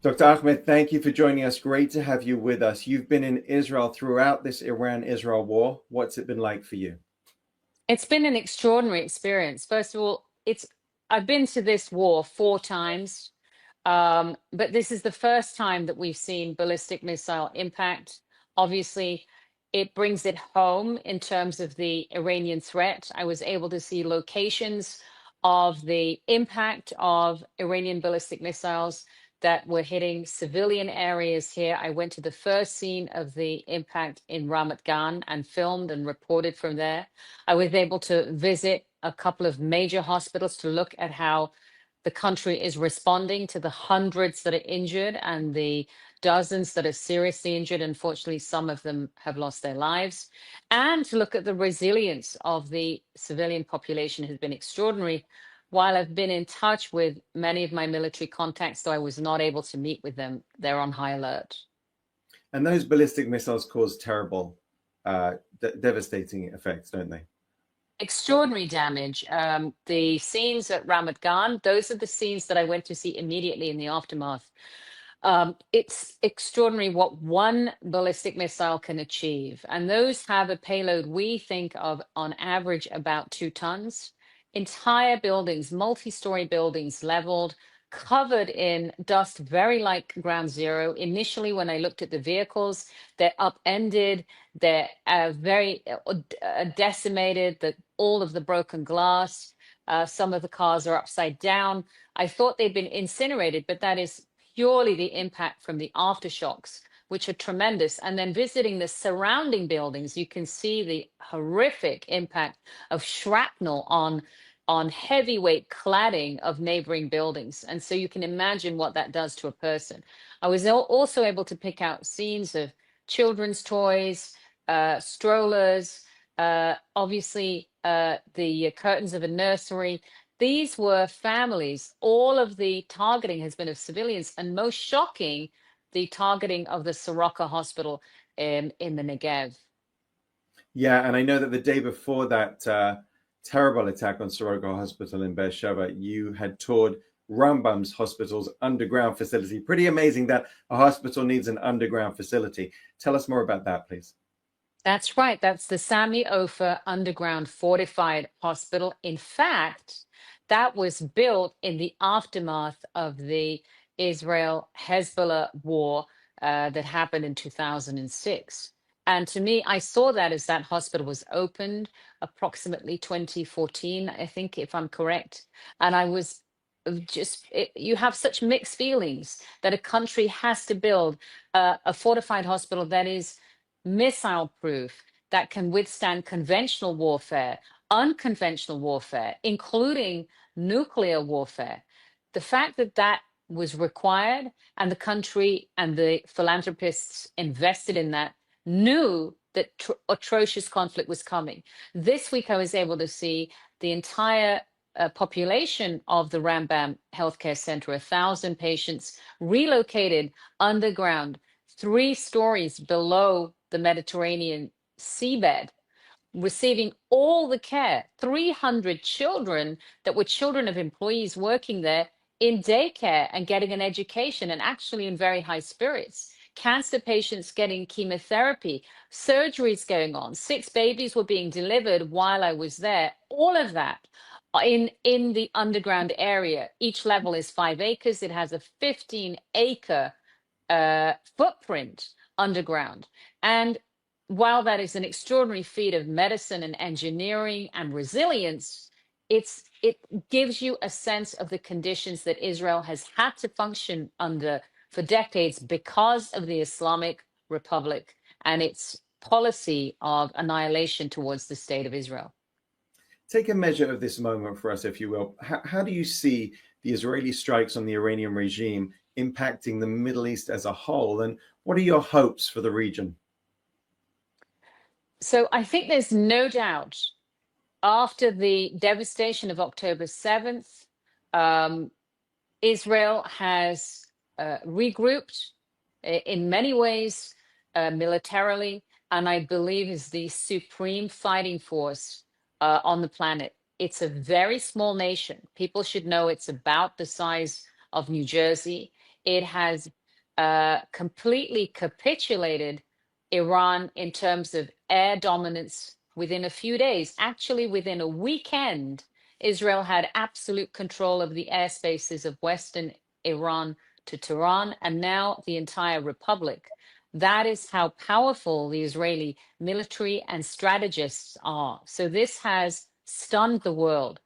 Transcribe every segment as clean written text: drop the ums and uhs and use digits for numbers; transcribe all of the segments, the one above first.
Dr. Ahmed, thank you for joining us. Great to have you with us. You've been in Israel throughout this Iran-Israel war. What's it been like for you? It's been an extraordinary experience. First of all, I've been to this war 4 times, but this is the first time that we've seen ballistic missile impact. Obviously, it brings it home in terms of the Iranian threat. I was able to see locations of the impact of Iranian ballistic missiles that were hitting civilian areas here. I went to the first scene of the impact in Ramadan and filmed and reported from there. I was able to visit a couple of major hospitals to look at how the country is responding to the hundreds that are injured and the dozens that are seriously injured. Unfortunately, some of them have lost their lives. And to look at the resilience of the civilian population has been extraordinary. While I've been in touch with many of my military contacts, though I was not able to meet with them, they're on high alert. And those ballistic missiles cause terrible, devastating effects, don't they? Extraordinary damage. The scenes at Ramadan, those are the scenes that I went to see immediately in the aftermath. It's extraordinary what one ballistic missile can achieve. And those have a payload we think of on average about 2 tons. Entire buildings, multi-story buildings leveled, covered in dust, very like ground zero. Initially, when I looked at the vehicles, they're upended, they're very decimated, all of the broken glass. Some of the cars are upside down. I thought they'd been incinerated, but that is purely the impact from the aftershocks, which are tremendous. And then visiting the surrounding buildings, you can see the horrific impact of shrapnel on heavyweight cladding of neighboring buildings. And so you can imagine what that does to a person. I was also able to pick out scenes of children's toys, strollers, obviously the curtains of a nursery. These were families. All of the targeting has been of civilians, and most shocking, the targeting of the Soroka Hospital in the Negev. Yeah, and I know that the day before that terrible attack on Soroka Hospital in Beersheba, you had toured Rambam's hospital's underground facility. Pretty amazing that a hospital needs an underground facility. Tell us more about that, please. That's right. That's the Sami Ofer underground fortified hospital. In fact, that was built in the aftermath of the Israel-Hezbollah war that happened in 2006. And to me, I saw that as that hospital was opened approximately 2014, I think, if I'm correct. And I was you have such mixed feelings that a country has to build a fortified hospital that is missile proof, that can withstand conventional warfare, unconventional warfare, including nuclear warfare. The fact that that was required and the country and the philanthropists invested in that knew that atrocious conflict was coming. This week, I was able to see the entire population of the Rambam Healthcare Center, 1,000 patients relocated underground, 3 stories below the Mediterranean seabed, receiving all the care. 300 children that were children of employees working there in daycare and getting an education and actually in very high spirits. Cancer patients getting chemotherapy, surgeries going on. 6 babies were being delivered while I was there. All of that in the underground area. Each level is 5 acres. It has a 15-acre footprint underground. And while that is an extraordinary feat of medicine and engineering and resilience, it gives you a sense of the conditions that Israel has had to function under for decades because of the Islamic Republic and its policy of annihilation towards the state of Israel. Take a measure of this moment for us, if you will. How do you see the Israeli strikes on the Iranian regime impacting the Middle East as a whole? And what are your hopes for the region? So I think there's no doubt after the devastation of October 7th, Israel has regrouped in many ways militarily, and I believe is the supreme fighting force on the planet. It's a very small nation. People should know it's about the size of New Jersey. It has completely capitulated Iran in terms of air dominance within a few days. Actually, within a weekend, Israel had absolute control of the airspaces of Western Iran to Tehran, and now the entire republic. That is how powerful the Israeli military and strategists are. So this has stunned the world.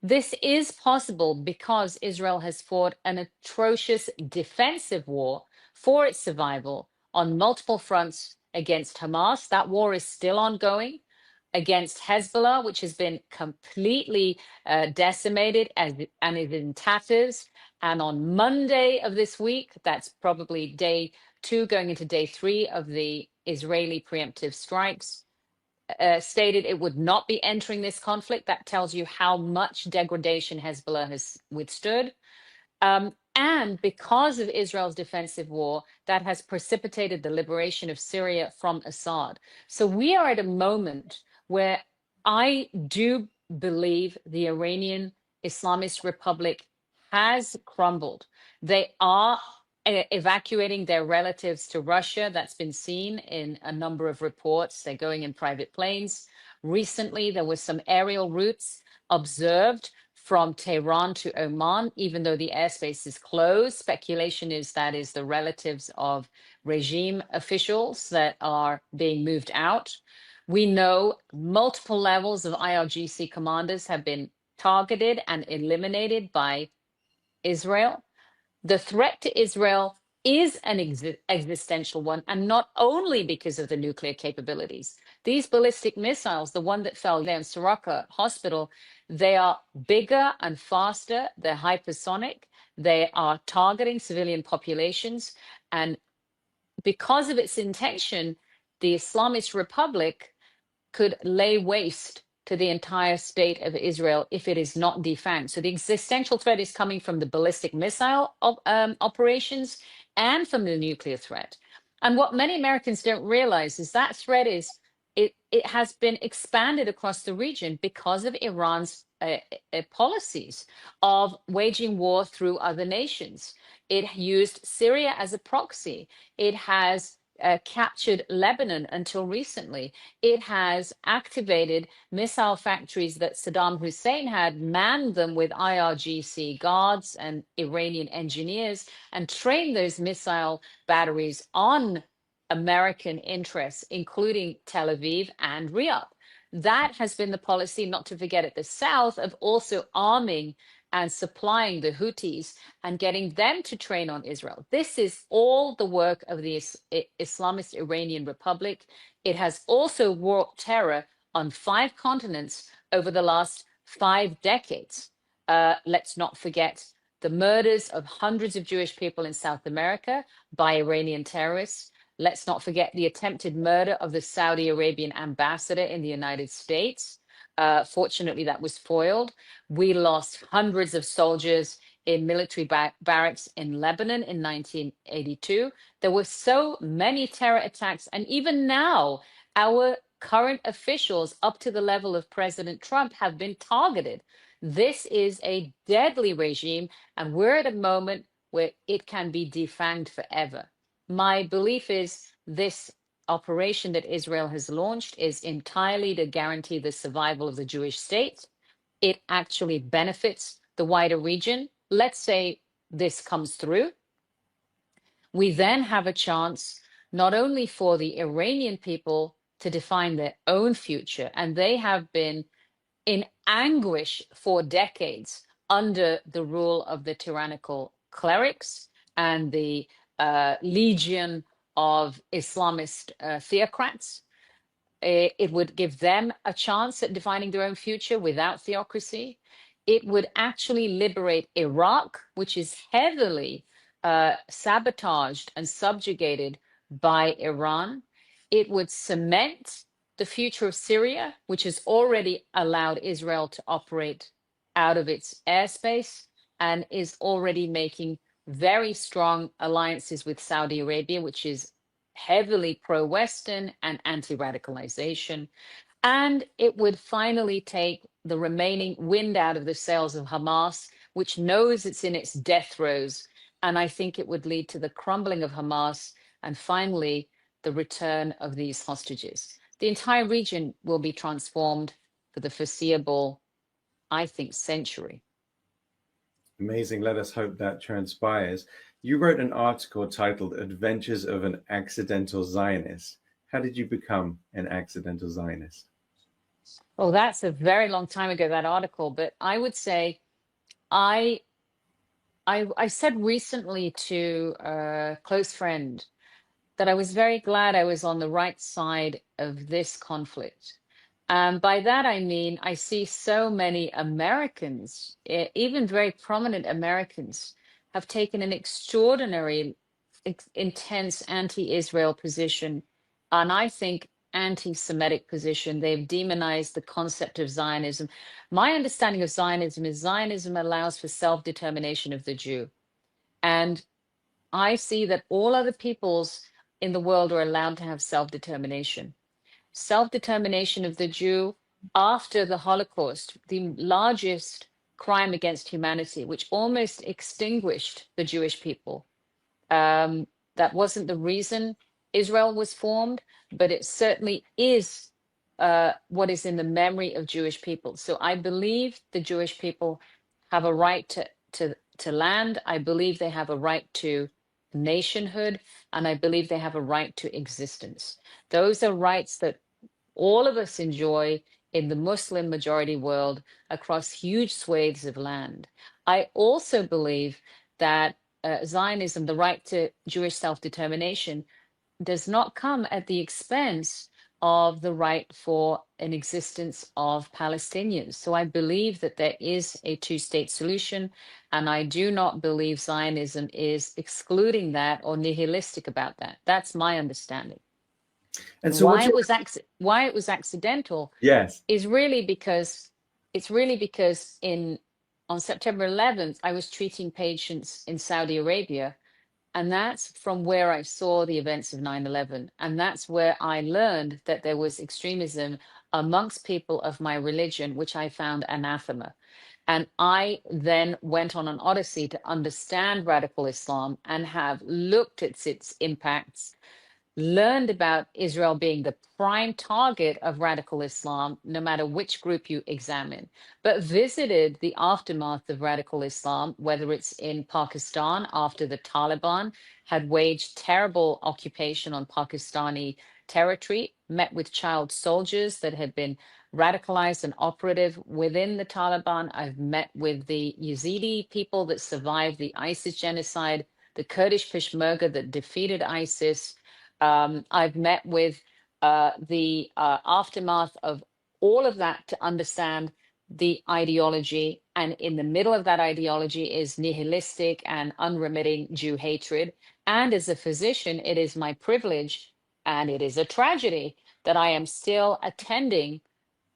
This is possible because Israel has fought an atrocious defensive war for its survival on multiple fronts against Hamas. That war is still ongoing, against Hezbollah, which has been completely decimated and is in tatters. And on Monday of this week, that's probably day 2 going into day 3 of the Israeli preemptive strikes, stated it would not be entering this conflict. That tells you how much degradation Hezbollah has withstood. And because of Israel's defensive war, that has precipitated the liberation of Syria from Assad. So we are at a moment where I do believe the Iranian Islamist Republic has crumbled. They are evacuating their relatives to Russia. That's been seen in a number of reports. They're going in private planes. Recently, there were some aerial routes observed from Tehran to Oman, even though the airspace is closed. Speculation is that is the relatives of regime officials that are being moved out. We know multiple levels of IRGC commanders have been targeted and eliminated by Israel. The threat to Israel is an existential one, and not only because of the nuclear capabilities. These ballistic missiles, the one that fell there in Soroka Hospital, they are bigger and faster, they're hypersonic, they are targeting civilian populations, and because of its intention, the Islamist Republic could lay waste to the entire state of Israel if it is not defanged. So the existential threat is coming from the ballistic missile operations and from the nuclear threat. And what many Americans don't realize is that threat is it has been expanded across the region because of Iran's policies of waging war through other nations. It used Syria as a proxy. It has captured Lebanon until recently. It has activated missile factories that Saddam Hussein had, manned them with IRGC guards and Iranian engineers, and trained those missile batteries on American interests, including Tel Aviv and Riyadh. That has been the policy, not to forget at the south, of also arming and supplying the Houthis and getting them to train on Israel. This is all the work of the Islamist Iranian Republic. It has also wrought terror on 5 continents over the last 5 decades. Let's not forget the murders of hundreds of Jewish people in South America by Iranian terrorists. Let's not forget the attempted murder of the Saudi Arabian ambassador in the United States. Fortunately, that was foiled. We lost hundreds of soldiers in military barracks in Lebanon in 1982. There were so many terror attacks. And even now, our current officials, up to the level of President Trump, have been targeted. This is a deadly regime, and we're at a moment where it can be defanged forever. My belief is this operation that Israel has launched is entirely to guarantee the survival of the Jewish state. It actually benefits the wider region. Let's say this comes through. We then have a chance not only for the Iranian people to define their own future, and they have been in anguish for decades under the rule of the tyrannical clerics and the legion of Islamist theocrats. It would give them a chance at defining their own future without theocracy. It would actually liberate Iraq, which is heavily sabotaged and subjugated by Iran. It would cement the future of Syria, which has already allowed Israel to operate out of its airspace and is already making very strong alliances with Saudi Arabia, which is heavily pro-Western and anti-radicalization. And it would finally take the remaining wind out of the sails of Hamas, which knows it's in its death throes And I think it would lead to the crumbling of Hamas and finally the return of these hostages. The entire region will be transformed for the foreseeable, I think, century. Amazing. Let us hope that transpires. You wrote an article titled Adventures of an Accidental Zionist. How did you become an accidental Zionist? Oh, that's a very long time ago, that article. But I would say I I said recently to a close friend that I was very glad I was on the right side of this conflict. By that, I mean, I see so many Americans, even very prominent Americans, have taken an extraordinary, intense anti Israel position, and I think anti Semitic position. They've demonized the concept of Zionism. My understanding of Zionism is Zionism allows for self determination of the Jew. And I see that all other peoples in the world are allowed to have self determination. Self determination of the Jew after the Holocaust, the largest crime against humanity, which almost extinguished the Jewish people. That wasn't the reason Israel was formed, but it certainly is what is in the memory of Jewish people. So I believe the Jewish people have a right to land. I believe they have a right to nationhood, and I believe they have a right to existence. Those are rights that all of us enjoy in the Muslim majority world across huge swathes of land. I also believe that Zionism, the right to Jewish self determination, does not come at the expense of the right for an existence of Palestinians. So I believe that there is a two-state solution, and I do not believe Zionism is excluding that or nihilistic about that. That's my understanding. And so, Why what's your why it was accidental yes? is really because in on September 11th, I was treating patients in Saudi Arabia, and that's from where I saw the events of 9/11. And that's where I learned that there was extremism amongst people of my religion, which I found anathema. And I then went on an odyssey to understand radical Islam and have looked at its impacts, learned about Israel being the prime target of radical Islam, no matter which group you examine, but visited the aftermath of radical Islam, whether it's in Pakistan after the Taliban had waged terrible occupation on Pakistani territory, met with child soldiers that had been radicalized and operative within the Taliban. I've met with the Yazidi people that survived the ISIS genocide, the Kurdish Peshmerga that defeated ISIS. I've met with the aftermath of all of that to understand the ideology. And in the middle of that ideology is nihilistic and unremitting Jew hatred. And as a physician, it is my privilege and it is a tragedy that I am still attending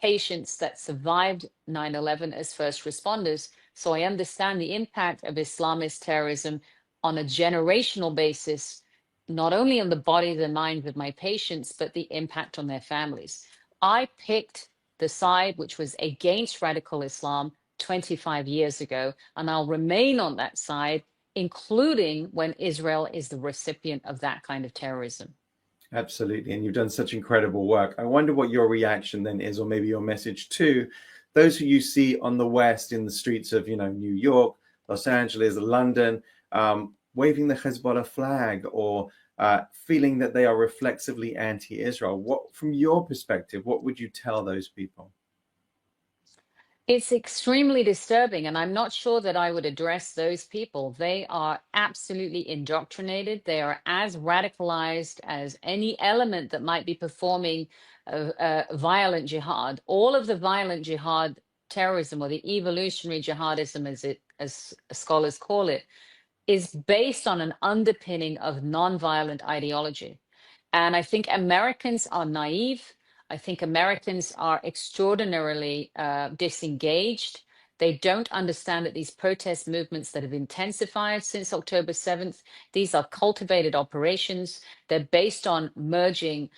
patients that survived 9/11 as first responders. So I understand the impact of Islamist terrorism on a generational basis, not only on the body, the minds of my patients, but the impact on their families. I picked the side which was against radical Islam 25 years ago, and I'll remain on that side, including when Israel is the recipient of that kind of terrorism. Absolutely. And you've done such incredible work. I wonder what your reaction then is, or maybe your message to those who you see on the West in the streets of, New York, Los Angeles, London, waving the Hezbollah flag or feeling that they are reflexively anti-Israel. What, from your perspective, what would you tell those people? It's extremely disturbing, and I'm not sure that I would address those people. They are absolutely indoctrinated. They are as radicalized as any element that might be performing violent jihad. All of the violent jihad terrorism, or the evolutionary jihadism, as scholars call it, is based on an underpinning of nonviolent ideology. And I think Americans are naive. I think Americans are extraordinarily disengaged. They don't understand that these protest movements that have intensified since October 7th, these are cultivated operations. They're based on merging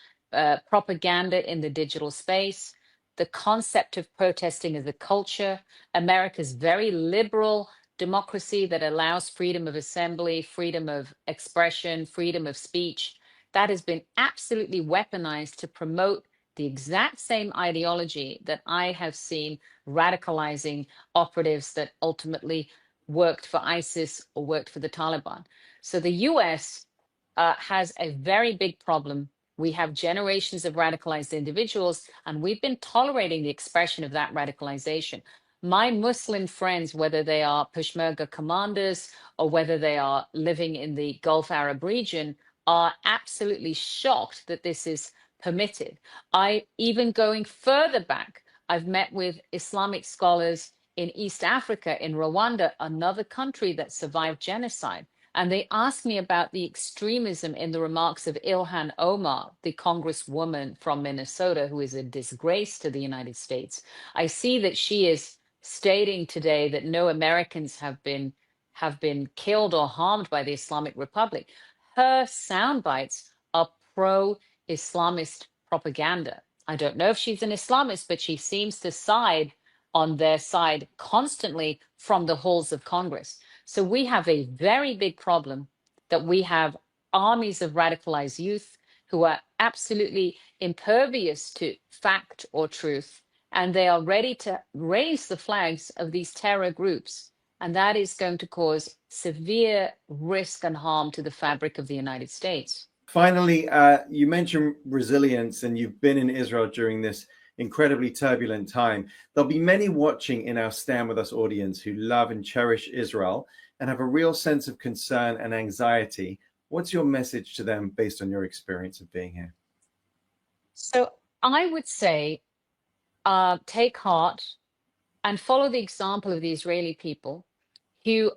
propaganda in the digital space, the concept of protesting as a culture. America's very liberal democracy that allows freedom of assembly, freedom of expression, freedom of speech, that has been absolutely weaponized to promote the exact same ideology that I have seen radicalizing operatives that ultimately worked for ISIS or worked for the Taliban. So the US has a very big problem. We have generations of radicalized individuals, and we've been tolerating the expression of that radicalization. My Muslim friends, whether they are Peshmerga commanders or whether they are living in the Gulf Arab region, are absolutely shocked that this is permitted. I even going further back, I've met with Islamic scholars in East Africa, in Rwanda, another country that survived genocide. And they asked me about the extremism in the remarks of Ilhan Omar, the congresswoman from Minnesota, who is a disgrace to the United States. I see that she is stating today that no Americans have been killed or harmed by the Islamic Republic. Her sound bites are pro-Islamist propaganda. I don't know if she's an Islamist, but she seems to side on their side constantly from the halls of Congress. So we have a very big problem that we have armies of radicalized youth who are absolutely impervious to fact or truth, and they are ready to raise the flags of these terror groups. And that is going to cause severe risk and harm to the fabric of the United States. Finally, you mentioned resilience, and you've been in Israel during this incredibly turbulent time. There'll be many watching in our Stand With Us audience who love and cherish Israel and have a real sense of concern and anxiety. What's your message to them based on your experience of being here? So I would say take heart and follow the example of the Israeli people who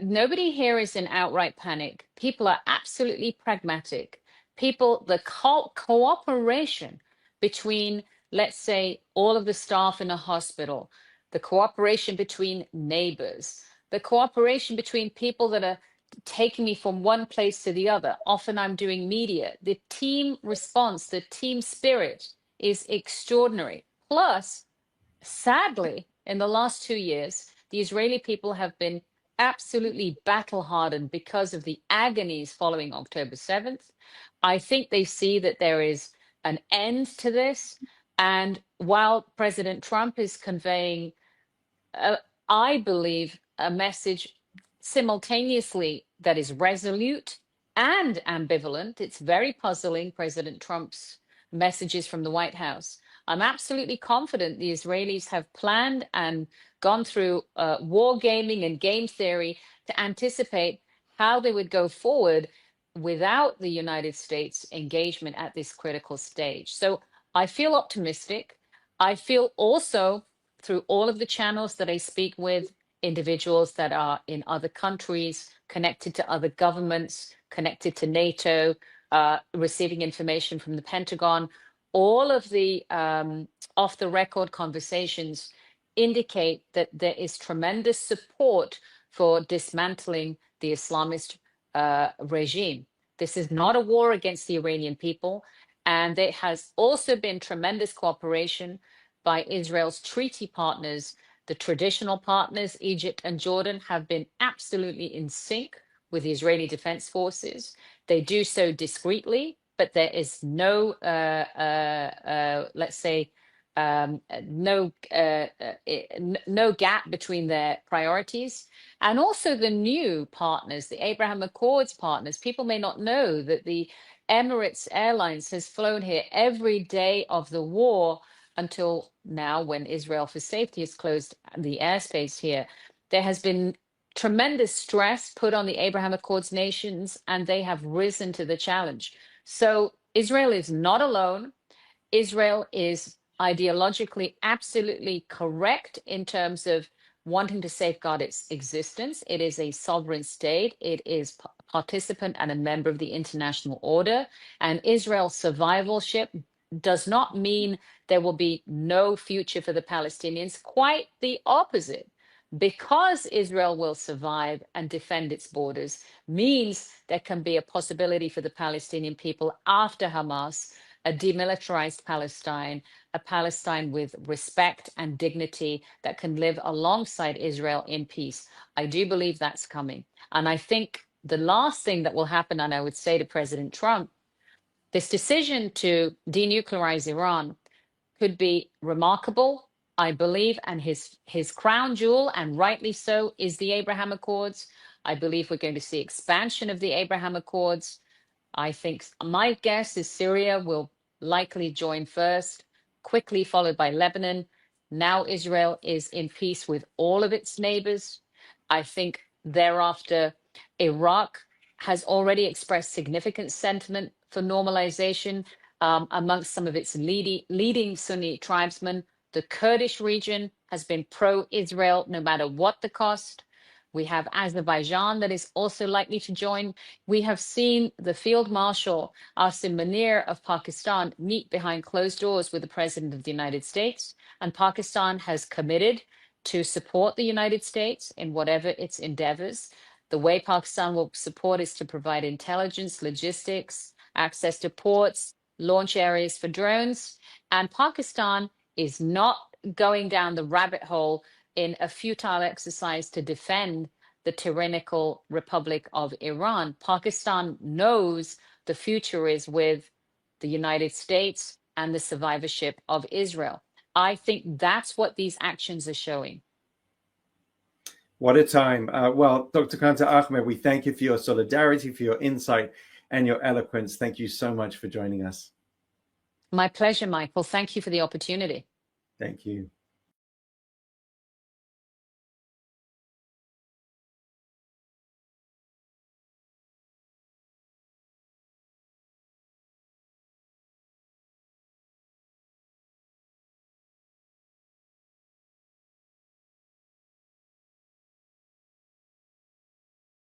nobody here is in outright panic. People are absolutely pragmatic. People, the cooperation between, let's say, all of the staff in a hospital, the cooperation between neighbors, the cooperation between people that are taking me from one place to the other. Often I'm doing media. The team response, the team spirit is extraordinary. Plus, sadly, in the last 2 years, the Israeli people have been absolutely battle hardened because of the agonies following October 7th. I think they see that there is an end to this. And while President Trump is conveying, I believe, a message simultaneously that is resolute and ambivalent, it's very puzzling, President Trump's messages from the White House. I'm absolutely confident the Israelis have planned and gone through war gaming and game theory to anticipate how they would go forward without the United States engagement at this critical stage. So I feel optimistic. I feel also through all of the channels that I speak with individuals that are in other countries, connected to other governments, connected to NATO, receiving information from the Pentagon. All of the off the record conversations indicate that there is tremendous support for dismantling the Islamist regime. This is not a war against the Iranian people. And there has also been tremendous cooperation by Israel's treaty partners. The traditional partners, Egypt and Jordan, have been absolutely in sync with the Israeli Defense Forces. They do so discreetly, but there is no, let's say, no gap between their priorities. And also the new partners, the Abraham Accords partners. People may not know that the Emirates Airlines has flown here every day of the war until now, when Israel for safety has closed the airspace here. There has been tremendous stress put on the Abraham Accords nations, and they have risen to the challenge. So Israel is not alone. Israel is ideologically absolutely correct in terms of wanting to safeguard its existence. It is a sovereign state. It is participant and a member of the international order. And Israel's survivalship does not mean there will be no future for the Palestinians. Quite the opposite. Because Israel will survive and defend its borders means there can be a possibility for the Palestinian people after Hamas a demilitarized Palestine, a Palestine with respect and dignity that can live alongside Israel in peace. I do believe that's coming. And I think the last thing that will happen, and I would say to President Trump, this decision to denuclearize Iran could be remarkable, I believe, and his crown jewel, and rightly so, is the Abraham Accords. I believe we're going to see expansion of the Abraham Accords. I think my guess is Syria will likely join first, quickly followed by Lebanon. Now Israel is in peace with all of its neighbors. I think thereafter, Iraq has already expressed significant sentiment for normalization amongst some of its leading Sunni tribesmen. The Kurdish region has been pro-Israel no matter what the cost. We have Azerbaijan that is also likely to join. We have seen the Field Marshal Asim Munir of Pakistan meet behind closed doors with the President of the United States, and Pakistan has committed to support the United States in whatever its endeavors. The way Pakistan will support is to provide intelligence, logistics, access to ports, launch areas for drones. And Pakistan is not going down the rabbit hole in a futile exercise to defend the tyrannical Republic of Iran. Pakistan knows the future is with the United States and the survivorship of Israel. I think that's what these actions are showing. What a time. Well, Dr. Qanta Ahmed, we thank you for your solidarity, for your insight and your eloquence. Thank you so much for joining us. My pleasure, Michael. Thank you for the opportunity. Thank you.